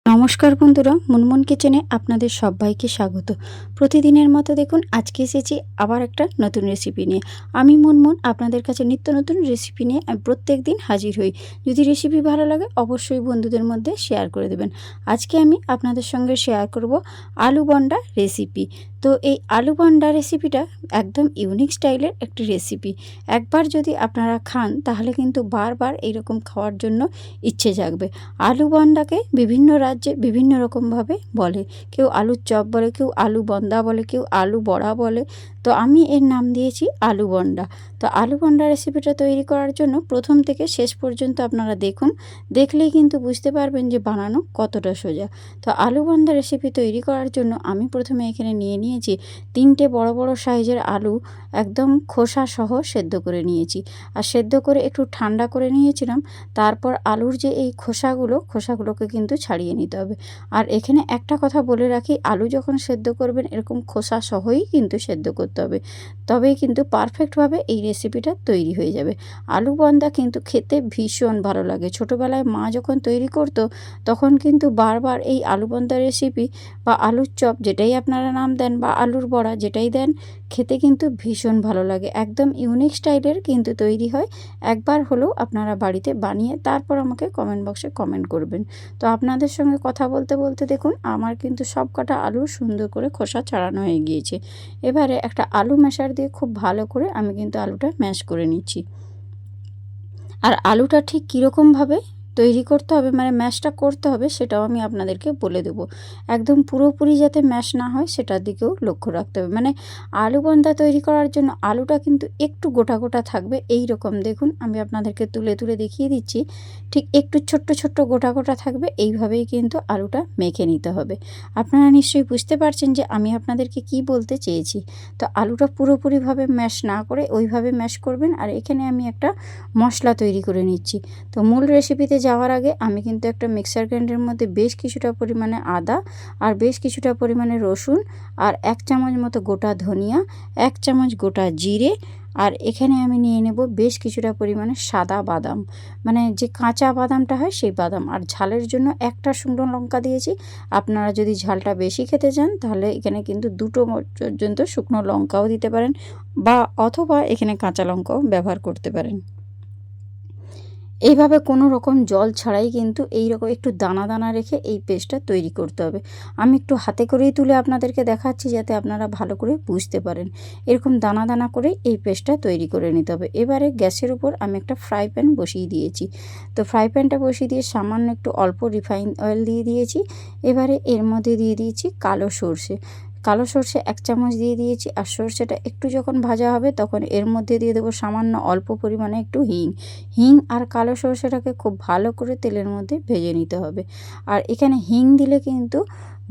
নমস্কার বন্ধুরা, মুনমুন কিচেনে আপনাদের সবাইকে স্বাগত। প্রতিদিনের মতো দেখুন আজকে এসেছি আবার একটা নতুন রেসিপি নিয়ে। আমি মুনমুন, আপনাদের কাছে নিত্য নতুন রেসিপি নিয়ে আমি প্রত্যেক দিন হাজির হই। যদি রেসিপি ভালো লাগে অবশ্যই বন্ধুদের মধ্যে শেয়ার করে দেবেন। আজকে আমি আপনাদের সঙ্গে শেয়ার করব আলু বন্ডা রেসিপি। তো এই আলু বন্ডা রেসিপিটা একদম ইউনিক স্টাইলের একটি রেসিপি। একবার যদি আপনারা খান তাহলে কিন্তু বারবার এইরকম খাওয়ার জন্য ইচ্ছে জাগবে। আলু বন্ডাকে বিভিন্ন রাজ্যে বিভিন্ন রকমভাবে বলে। কেউ আলুর চপ বলে, কেউ আলু বন্ডা বলে, কেউ আলু বড়া বলে। তো আমি এর নাম দিয়েছি আলু বন্ডা। তো আলু বন্ডা রেসিপিটা তৈরি করার জন্য প্রথম থেকে শেষ পর্যন্ত আপনারা দেখুন, দেখলেই কিন্তু বুঝতে পারবেন যে বানানো কতটা সোজা। তো আলু বন্ডা রেসিপি তৈরি করার জন্য আমি প্রথমে এখানে নিয়ে নিয়েছি 3টে বড় বড় সাইজের আলু, একদম খোসা সহ সেদ্ধ করে নিয়েছি। আর সেদ্ধ করে একটু ঠান্ডা করে নিয়েছিলাম। তারপর আলুর যে এই খোসাগুলোকে কিন্তু ছাড়িয়ে নিতে হবে। আর এখানে একটা কথা বলে রাখি, আলু যখন সেদ্ধ করবেন এরকম খোসা সহই কিন্তু সেদ্ধ করতে হবে, তবেই কিন্তু পারফেক্টভাবে এই রেসিপিটা তৈরি হয়ে যাবে। আলু বন্ডা কিন্তু খেতে ভীষণ ভালো লাগে। ছোটোবেলায় মা যখন তৈরি করতো তখন কিন্তু বারবার এই আলু বন্ডা রেসিপি বা আলুর চপ যেটাই আপনারা নাম দেন বা আলুর বড়া যেটাই দেন, খেতে কিন্তু ভীষণ ভালো লাগে। একদম ইউনিক স্টাইলের কিন্তু তৈরি হয়। একবার হলেও আপনারা বাড়িতে বানিয়ে তারপর আমাকে কমেন্ট বক্সে কমেন্ট করবেন। তো আপনাদের সঙ্গে কথা বলতে বলতে দেখুন আমার কিন্তু সব কটা আলু সুন্দর করে খোসা ছাড়ানো হয়ে গিয়েছে। এবারে একটা আলু ম্যাশার দিয়ে খুব ভালো করে আমি কিন্তু আলুটা ম্যাশ করে নিচ্ছি। আর আলুটা ঠিক কীরকমভাবে তৈরি করতে হবে, মানে ম্যাশটা করতে হবে, সেটাও আমি আপনাদেরকে বলে দেবো। একদম পুরোপুরি যাতে ম্যাশ না হয় সেটার দিকেও লক্ষ্য রাখতে হবে। মানে আলু বন্ডা তৈরি করার জন্য আলুটা কিন্তু একটু গোটা গোটা থাকবে। এই রকম দেখুন, আমি আপনাদেরকে তুলে তুলে দেখিয়ে দিচ্ছি। ঠিক একটু ছোট্ট ছোট্ট গোটা গোটা থাকবে, এইভাবেই কিন্তু আলুটা মেখে নিতে হবে। আপনারা নিশ্চয়ই বুঝতে পারছেন যে আমি আপনাদেরকে কি বলতে চেয়েছি। তো আলুটা পুরোপুরিভাবে ম্যাশ না করে ওইভাবে ম্যাশ করবেন। আর এখানে আমি একটা মশলা তৈরি করে নিচ্ছি। তো মূল রেসিপিতে যাওয়ার আগে আমি কিন্তু একটা মিক্সার গ্রাইন্ডারের মধ্যে বেশ কিছুটা পরিমাণে আদা আর বেশ কিছুটা পরিমাণে রসুন আর 1 চামচ মতো গোটা ধনিয়া, 1 চামচ গোটা জিরে, আর এখানে আমি নিয়ে নেব বেশ কিছুটা পরিমাণে সাদা বাদাম, মানে যে কাঁচা বাদামটা হয় সেই বাদাম। আর ঝালের জন্য একটা শুকনো লঙ্কা দিয়েছি। আপনারা যদি ঝালটা বেশি খেতে চান তাহলে এখানে কিন্তু 2টো পর্যন্ত শুকনো লঙ্কাও দিতে পারেন, বা অথবা এখানে কাঁচা লঙ্কাও ব্যবহার করতে পারেন। এইভাবে কোনো রকম জল ছাড়াই কিন্তু এইরকম একটু দানা দানা রেখে এই পেস্টটা তৈরি করতে হবে। আমি একটু হাতে করেই তুলে আপনাদেরকে দেখাচ্ছি যাতে আপনারা ভালো করে বুঝতে পারেন। এরকম দানা দানা করে এই পেস্টটা তৈরি করে নিতে হবে। এবারে গ্যাসের উপর আমি একটা ফ্রাই প্যান বসিয়ে দিয়েছি। তো ফ্রাই প্যানটা বসিয়ে দিয়ে সামান্য একটু অল্প রিফাইন অয়েল দিয়ে দিয়েছি। এবারে এর মধ্যে দিয়ে দিয়েছি কালো সর্ষে। কালো সর্ষে 1 চামচ দিয়ে দিয়েছি। আর সর্ষেটা একটু যখন ভাজা হবে তখন এর মধ্যে দিয়ে দেবো সামান্য অল্প পরিমাণে একটু হিং। হিং আর কালো সর্ষেটাকে খুব ভালো করে তেলের মধ্যে ভেজে নিতে হবে। আর এখানে হিং দিলে কিন্তু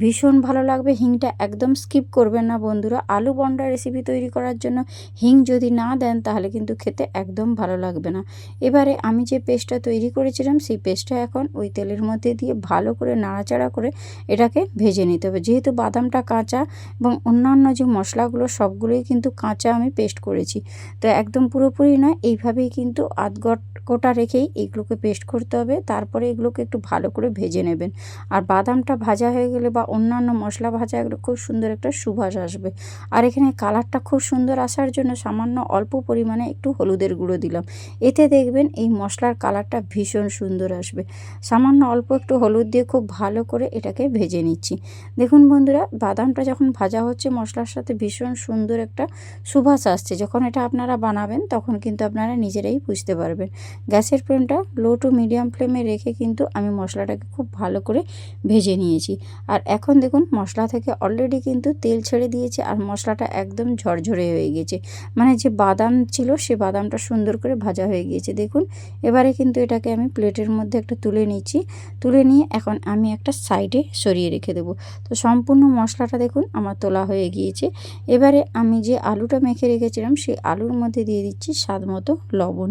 ভীষণ ভালো লাগবে। হিংটা একদম স্কিপ করবেন না বন্ধুরা। আলু বন্ডা রেসিপি তৈরি করার জন্য হিং যদি না দেন তাহলে কিন্তু খেতে একদম ভালো লাগবে না। এবারে আমি যে পেস্টটা তৈরি করেছিলাম সেই পেস্টটা এখন ওই তেলের মধ্যে দিয়ে ভালো করে নাড়াচাড়া করে এটাকে ভেজে নিতে হবে। যেহেতু বাদামটা কাঁচা এবং অন্যান্য যে মশলাগুলো সবগুলোই কিন্তু কাঁচা আমি পেস্ট করেছি, তো একদম পুরোপুরি নয়, এইভাবেই কিন্তু গোটা রেখেই এগুলোকে পেস্ট করতে হবে। তারপরে এগুলোকে একটু ভালো করে ভেজে নেবেন। আর বাদামটা ভাজা হয়ে গেলে বা অন্যান্য মশলা ভাজা এগুলো খুব সুন্দর একটা সুবাস আসবে। আর এখানে কালারটা খুব সুন্দর আসার জন্য সামান্য অল্প পরিমাণে একটু হলুদের গুঁড়ো দিলাম। এতে দেখবেন এই মশলার কালারটা ভীষণ সুন্দর আসবে। সামান্য অল্প একটু হলুদ দিয়ে খুব ভালো করে এটাকে ভেজে নিচ্ছি। দেখুন বন্ধুরা, বাদামটা যখন ভাজা হচ্ছে মশলার সাথে ভীষণ সুন্দর একটা সুবাস আসছে। যখন এটা আপনারা বানাবেন তখন কিন্তু আপনারা নিজেরাই বুঝতে পারবেন। গ্যাসের ফ্লেমটা লো টু মিডিয়াম ফ্লেমে রেখে কিন্তু আমি মশলাটাকে খুব ভালো করে ভেজে নিয়েছি। আর এখন দেখুন মশলা থেকে অলরেডি কিন্তু তেল ছেড়ে দিয়েছে আর মশলাটা একদম ঝরঝরে হয়ে গেছে। মানে যে বাদাম ছিল সে বাদামটা সুন্দর করে ভাজা হয়ে গিয়েছে দেখুন। এবারে কিন্তু এটাকে আমি প্লেটের মধ্যে একটা তুলে নিচ্ছি। তুলে নিয়ে এখন আমি একটা সাইডে সরিয়ে রেখে দেবো। তো সম্পূর্ণ মশলাটা দেখুন আমার তোলা হয়ে গিয়েছে। এবারে আমি যে আলুটা মেখে রেখেছিলাম সেই আলুর মধ্যে দিয়ে দিচ্ছি স্বাদ মতো লবণ।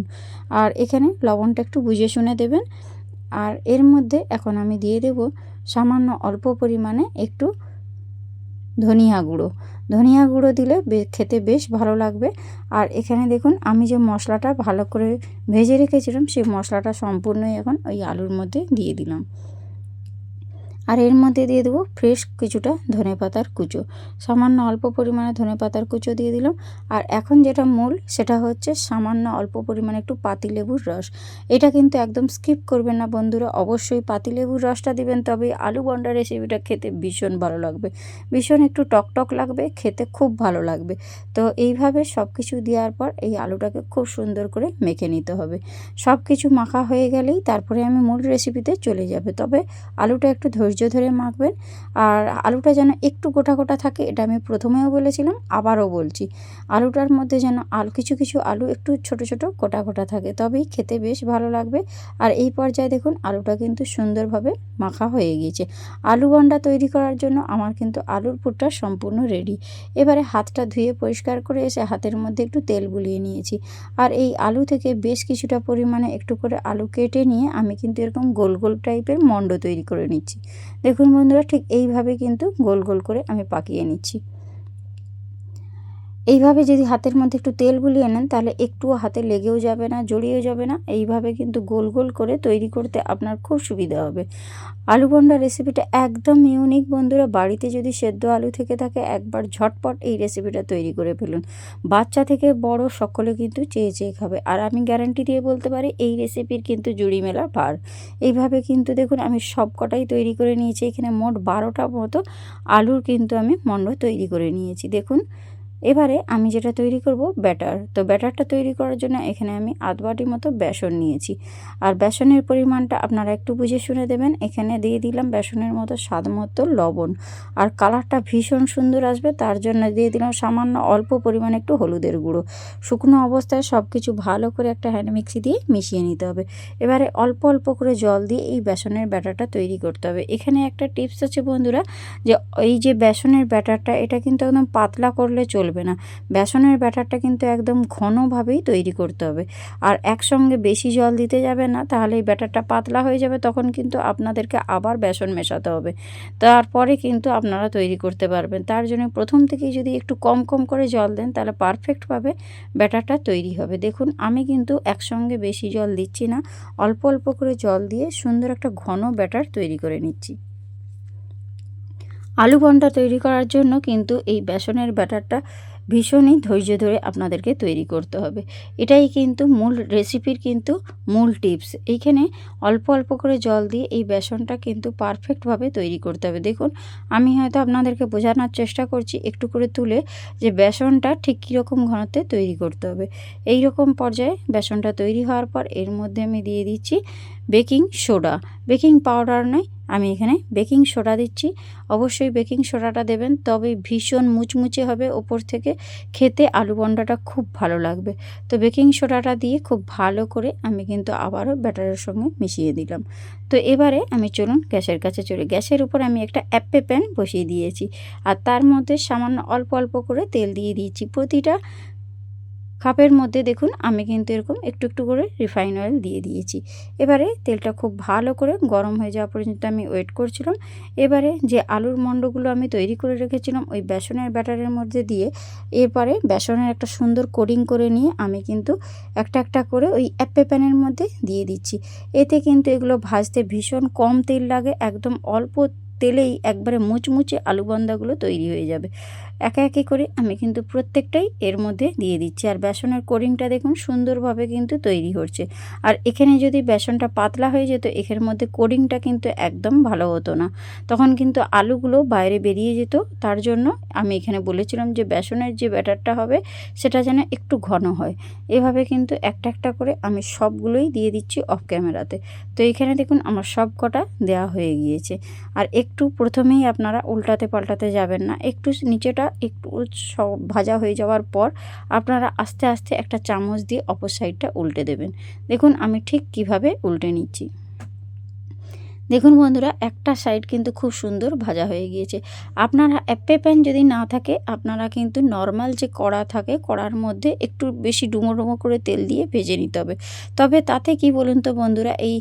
আর এখানে লবণটা একটু বুঝে শুনে দেবেন। আর এর মধ্যে এখন আমি দিয়ে দেব সামান্য অল্প পরিমাণে একটু ধনিয়া গুঁড়ো। ধনিয়া গুঁড়ো দিলে খেতে বেশ ভালো লাগবে। আর এখানে দেখুন আমি যে মশলাটা ভালো করে ভেজে রেখেছিলাম সেই মশলাটা সম্পূর্ণই এখন ওই আলুর মধ্যে দিয়ে দিলাম। আর এর মধ্যে দিয়ে দেবো ফ্রেশ কিছুটা ধনেপাতার কুচো, সামান্য অল্প পরিমাণে ধনেপাতার কুচো দিয়ে দিলাম। আর এখন যেটা মূল সেটা হচ্ছে সামান্য অল্প পরিমাণে একটু পাতিলেবুর রস। এটা কিন্তু একদম স্কিপ করবেন না বন্ধুরা, অবশ্যই পাতিলেবুর রসটা দিবেন, তবে আলু বন্ডা রেসিপিটা খেতে ভীষণ ভালো লাগবে, ভীষণ একটু টকটক লাগবে, খেতে খুব ভালো লাগবে। তো এইভাবে সব কিছু দেওয়ার পর এই আলুটাকে খুব সুন্দর করে মেখে নিতে হবে। সব কিছু মাখা হয়ে গেলেই তারপরে আমি মূল রেসিপিতে চলে যাবে, তবে আলুটা একটু ধৈর্য ধরে মাখবেন। আর আলুটা যেন একটু গোটা গোটা থাকে, এটা আমি প্রথমেও বলেছিলাম, আবারও বলছি, আলুটার মধ্যে যেন কিছু কিছু আলু একটু ছোট ছোট গোটা গোটা থাকে, তবেই খেতে বেশ ভালো লাগবে। আর এই পর্যায়ে দেখুন আলুটা কিন্তু সুন্দরভাবে মাখা হয়ে গিয়েছে। আলু বন্ডা তৈরি করার জন্য আমার কিন্তু আলুর পুরটা সম্পূর্ণ রেডি। এবারে হাতটা ধুয়ে পরিষ্কার করে এসে হাতের মধ্যে একটু তেল বুলিয়ে নিয়েছি। আর এই আলু থেকে বেশ কিছুটা পরিমাণে একটু করে আলু কেটে নিয়ে আমি কিন্তু এরকম গোল গোল টাইপের মণ্ড তৈরি করে নিচ্ছি। দেখুন বন্ধুরা, ঠিক এইভাবে কিন্তু গোল গোল করে আমি পাকিয়ে নিচ্ছি। এইভাবে যদি হাতের মধ্যে একটু তেল বুলিয়ে নেন তাহলে একটুও হাতে লেগেও যাবে না, জড়িয়েও যাবে না। এইভাবে কিন্তু গোল গোল করে তৈরি করতে আপনার খুব সুবিধা হবে। আলু বন্ডা রেসিপিটা একদম ইউনিক বন্ধুরা, বাড়িতে যদি সেদ্ধ আলু থেকে থাকে একবার ঝটপট এই রেসিপিটা তৈরি করে ফেলুন। বাচ্চা থেকে বড় সকলে কিন্তু চেয়ে চেয়ে খাবে। আর আমি গ্যারান্টি দিয়ে বলতে পারি এই রেসিপির কিন্তু জুড়ি মেলা ভার। এইভাবে কিন্তু দেখুন আমি সব কটাই তৈরি করে নিয়েছি। এখানে মোট 12টা মতো আলুর কিন্তু আমি মণ্ড তৈরি করে নিয়েছি। দেখুন এবারে আমি যেটা তৈরি করব ব্যাটার, তো ব্যাটারটা তৈরি করার জন্য এখানে আমি আধ বাটি মতো বেসন নিয়েছি। আর বেসনের পরিমাণটা আপনারা একটু বুঝে শুনে দেবেন। এখানে দিয়ে দিলাম বেসনের মতো স্বাদ মতো লবণ। আর কালারটা ভীষণ সুন্দর আসবে তার জন্য দিয়ে দিলাম সামান্য অল্প পরিমাণে একটু হলুদের গুঁড়ো। শুকনো অবস্থায় সব কিছু ভালো করে একটা হ্যান্ড মিক্সি দিয়ে মিশিয়ে নিতে হবে। এবারে অল্প অল্প করে জল দিয়ে এই বেসনের ব্যাটারটা তৈরি করতে হবে। এখানে একটা টিপস আছে বন্ধুরা, যে এই যে বেসনের ব্যাটারটা এটা কিন্তু একদম পাতলা করলে চলবে না। বেসনের ব্যাটারটা কিন্তু একদম ঘনভাবেই তৈরি করতে হবে। আর একসঙ্গে বেশি জল দিতে যাবে না, তাহলে এই ব্যাটারটা পাতলা হয়ে যাবে, তখন কিন্তু আপনাদেরকে আবার বেসন মেশাতে হবে। তারপরে কিন্তু আপনারা তৈরি করতে পারবেন। তার জন্য প্রথম থেকেই যদি একটু কম কম করে জল দেন তাহলে পারফেক্টভাবে ব্যাটারটা তৈরি হবে। দেখুন আমি কিন্তু একসঙ্গে বেশি জল দিচ্ছি না, অল্প অল্প করে জল দিয়ে সুন্দর একটা ঘন ব্যাটার তৈরি করে নিচ্ছি। আলু বন্ডা তৈরি করার জন্য কিন্তু এই বেসনের ব্যাটারটা ভীষণই ধৈর্য ধরে আপনাদেরকে তৈরি করতে হবে। এটাই কিন্তু মূল রেসিপির কিন্তু মূল টিপস। এইখানে অল্প অল্প করে জল দিয়ে এই বেসনটা কিন্তু পারফেক্টভাবে তৈরি করতে হবে। দেখুন আমি হয়তো আপনাদেরকে বোঝানোর চেষ্টা করছি একটু করে তুলে, যে বেসনটা ঠিক কীরকম ঘনত্বে তৈরি করতে হবে। এই রকম পর্যায়ে বেসনটা তৈরি হওয়ার পর এর মধ্যে আমি দিয়ে দিচ্ছি বেকিং সোডা। বেকিং পাউডার নয়, আমি এখানে বেকিং সোডা দিচ্ছি। অবশ্যই বেকিং সোডাটা দেবেন, তবে ভীষণ মুচমুচে হবে ওপর থেকে, খেতে আলু বন্ডাটা খুব ভালো লাগবে। তো বেকিং সোডাটা দিয়ে খুব ভালো করে আমি কিন্তু আবারও ব্যাটারের সঙ্গে মিশিয়ে দিলাম। তো এবারে আমি চলুন গ্যাসের কাছে চলে, গ্যাসের উপর আমি একটা অ্যাপ্পে প্যান বসিয়ে দিয়েছি। আর তার মধ্যে সামান্য অল্প অল্প করে তেল দিয়ে দিয়েছি। প্রতিটা কাপের মধ্যে দেখুন আমি কিন্তু এরকম একটু একটু করে রিফাইন অয়েল দিয়ে দিয়েছি। এবারে তেলটা খুব ভালো করে গরম হয়ে যাওয়া পর্যন্ত আমি ওয়েট করছিলাম। এবারে যে আলুর মণ্ডগুলো আমি তৈরি করে রেখেছিলাম ওই বেসনের ব্যাটারের মধ্যে দিয়ে, এরপরে বেসনের একটা সুন্দর কোটিং করে নিয়ে আমি কিন্তু একটা একটা করে ওই অ্যাপ্পে প্যানের মধ্যে দিয়ে দিচ্ছি। এতে কিন্তু এগুলো ভাজতে ভীষণ কম তেল লাগে, একদম অল্প তেলেই একবারে মুচমুচে আলু বন্দাগুলো তৈরি হয়ে যাবে। একে একে করে আমি কিন্তু প্রত্যেকটাই এর মধ্যে দিয়ে দিচ্ছি। আর বেসনের কোটিংটা দেখুন সুন্দরভাবে কিন্তু তৈরি হচ্ছে। আর এখানে যদি বেসনটা পাতলা হয়ে যেত, এর মধ্যে কোটিংটা কিন্তু একদম ভালো হতো না, তখন কিন্তু আলুগুলো বাইরে বেরিয়ে যেত। তার জন্য আমি এখানে বলেছিলাম যে বেসনের যে ব্যাটারটা হবে সেটা যেন একটু ঘন হয়। এভাবে কিন্তু একটা একটা করে আমি সবগুলোই দিয়ে দিচ্ছি অফ ক্যামেরাতে। তো এখানে দেখুন আমার সব কটা দেওয়া হয়ে গিয়েছে। আর একটু প্রথমেই আপনারা উল্টাতে পাল্টাতে যাবেন না, একটু নিচেটা একটু ভাজা হয়ে যাওয়ার পর আপনারা আস্তে আস্তে একটা চামচ দিয়ে অপর সাইডটা উল্টে দেবেন। দেখুন আমি ঠিক কিভাবে উল্টে নিচ্ছি। দেখুন বন্ধুরা একটা সাইড কিন্তু খুব সুন্দর ভাজা হয়ে গিয়েছে। আপনারা অ্যাপ্পে প্যান যদি না থাকে আপনারা কিন্তু নর্মাল যে কড়া থাকে কড়ার মধ্যে একটু বেশি ডুমো ডুমো করে তেল দিয়ে ভেজে নিতে হবে। তবে তাতে কি বলুন তো বন্ধুরা, এই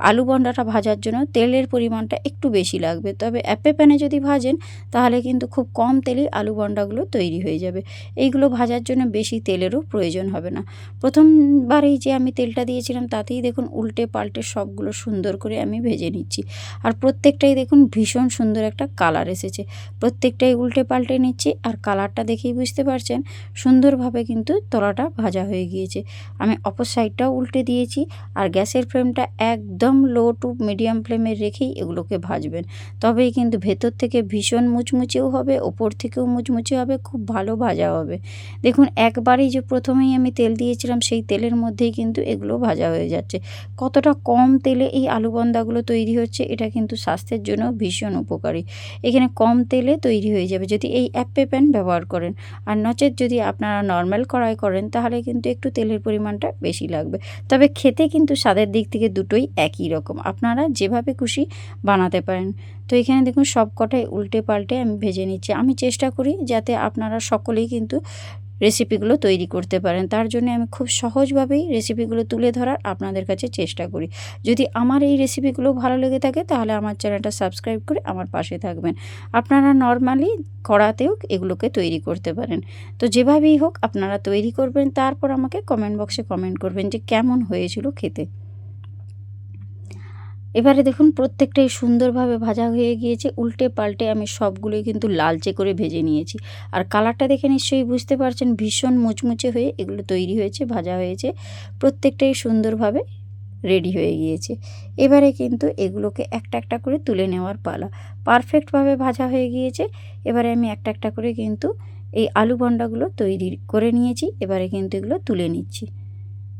আলু বন্ডাটা ভাজার জন্য তেলের পরিমাণটা একটু বেশি লাগবে। তবে অ্যাপ্পে প্যানে যদি ভাজেন তাহলে কিন্তু খুব কম তেলেই আলু বন্ডাগুলো তৈরি হয়ে যাবে। এইগুলো ভাজার জন্য বেশি তেলেরও প্রয়োজন হবে না। প্রথমবারেই যে আমি তেলটা দিয়েছিলাম তাতেই দেখুন উল্টে পাল্টে সবগুলো সুন্দর করে আমি ভেজে ভেজে নিচ্ছি। আর প্রত্যেকটাই দেখুন ভীষণ সুন্দর একটা কালার এসেছে। প্রত্যেকটাই উল্টে পাল্টে নিচ্ছি, আর কালারটা দেখেই বুঝতে পারছেন সুন্দরভাবে কিন্তু তলাটা ভাজা হয়ে গিয়েছে। আমি অপর সাইডটাও উল্টে দিয়েছি। আর গ্যাসের ফ্লেমটা একদম লো টু মিডিয়াম ফ্লেমে রেখেই এগুলোকে ভাজবেন, তবেই কিন্তু ভেতর থেকে ভীষণ মুচমুচেও হবে, ওপর থেকেও মুচমুচে হবে, খুব ভালো ভাজা হবে। দেখুন একবারেই যে প্রথমেই আমি তেল দিয়েছিলাম সেই তেলের মধ্যেই কিন্তু এগুলো ভাজা হয়ে যাচ্ছে। কতটা কম তেলে এই আলু বন্দাগুলো তৈরি হচ্ছে, এটা কিন্তু স্বাস্থ্যের জন্য ভীষণ উপকারী। এখানে কম তেলে তৈরি হয়ে যাবে যদি এই অ্যাপ্পে প্যান ব্যবহার করেন। আর নচেত যদি আপনারা নর্মাল কড়াই করেন তাহলে কিন্তু একটু তেলের পরিমাণটা বেশি লাগবে। তবে খেতে কিন্তু স্বাদের দিক থেকে দুটোই একই রকম, আপনারা যেভাবে খুশি বানাতে পারেন। তো এখানে দেখুন সব কটাই উল্টে পাল্টে আমি ভেজে নিচ্ছি। আমি চেষ্টা করি যাতে আপনারা সকলেই কিন্তু রেসিপিগুলো তৈরি করতে পারেন, তার জন্য আমি খুব সহজভাবেই রেসিপিগুলো তুলে ধরার আপনাদের কাছে চেষ্টা করি। যদি আমার এই রেসিপিগুলো ভালো লেগে থাকে তাহলে আমার চ্যানেলটা সাবস্ক্রাইব করে আমার পাশে থাকবেন। আপনারা নর্মালি কড়াতেও এগুলোকে তৈরি করতে পারেন। তো যেভাবেই হোক আপনারা তৈরি করবেন, তারপর আমাকে কমেন্ট বক্সে কমেন্ট করবেন যে কেমন হয়েছিল খেতে। এবারে দেখুন প্রত্যেকটাই সুন্দরভাবে ভাজা হয়ে গিয়েছে। উল্টে পাল্টে আমি সবগুলোই কিন্তু লালচে করে ভেজে নিয়েছি। আর কালারটা দেখে নিশ্চয়ই বুঝতে পারছেন ভীষণ মুচমুচে হয়ে এগুলো তৈরি হয়েছে, ভাজা হয়েছে। প্রত্যেকটাই সুন্দরভাবে রেডি হয়ে গিয়েছে। এবারে কিন্তু এগুলোকে একটা একটা করে তুলে নেওয়ার পালা। পারফেক্টভাবে ভাজা হয়ে গিয়েছে। এবারে আমি একটা একটা করে কিন্তু এই আলু বন্ডাগুলো তৈরি করে নিয়েছি। এবারে কিন্তু এগুলো তুলে নিচ্ছি।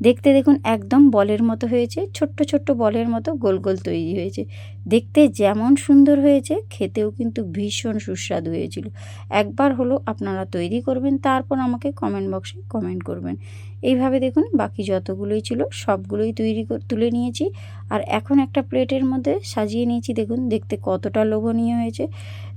দেখতে দেখুন একদম বলের মতো হয়েছে, ছোট্ট ছোট্ট বলের মতো গোল গোল তৈরি হয়েছে। দেখতে যেমন সুন্দর হয়েছে, খেতেও কিন্তু ভীষণ সুস্বাদু হয়েছিল। একবার হলো আপনারা তৈরি করবেন, তারপর আমাকে কমেন্ট বক্সে কমেন্ট করবেন। এইভাবে দেখুন বাকি যতগুলোই ছিল সবগুলোই তুলে নিয়েছি। আর এখন একটা প্লেটের মধ্যে সাজিয়ে নিয়েছি। দেখুন দেখতে কতটা লোভনীয় হয়েছে।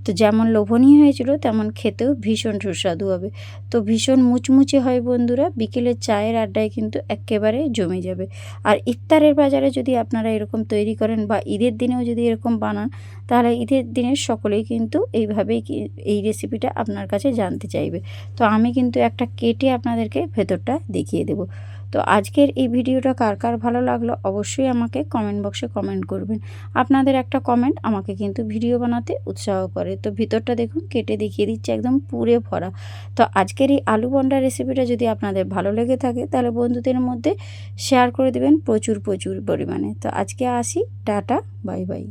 তো যেমন লোভনীয় হয়েছিল তেমন খেতেও ভীষণ সুস্বাদু হবে। তো ভীষণ মুচমুচে হয় বন্ধুরা, বিকেলের চায়ের আড্ডায় কিন্তু একেবারে জমে যাবে। আর ইফতারের বাজারে যদি আপনারা এরকম তৈরি করেন বা ঈদের দিনেও যদি এরকম বানান, তাহলে ঈদের দিনের সকলেই কিন্তু এইভাবেই এই রেসিপিটা আপনার কাছে জানতে চাইবে। তো আমি কিন্তু একটা কেটে আপনাদেরকে ভেতরটা দেখিয়ে দেব। তো আজকের এই ভিডিওটা কার কার ভালো লাগলো অবশ্যই আমাকে কমেন্ট বক্সে কমেন্ট করবেন। আপনাদের একটা কমেন্ট আমাকে কিন্তু ভিডিও বানাতে উৎসাহ করে। তো ভিতরটা দেখুন কেটে দেখিয়ে দিচ্ছি, একদম পুরে ভরা। তো আজকের এই আলু বন্ডা রেসিপিটা যদি আপনাদের ভালো লেগে থাকে তাহলে বন্ধুদের মধ্যে শেয়ার করে দেবেন প্রচুর প্রচুর পরিমাণে। তো আজকে আসি, টাটা, বাই বাই।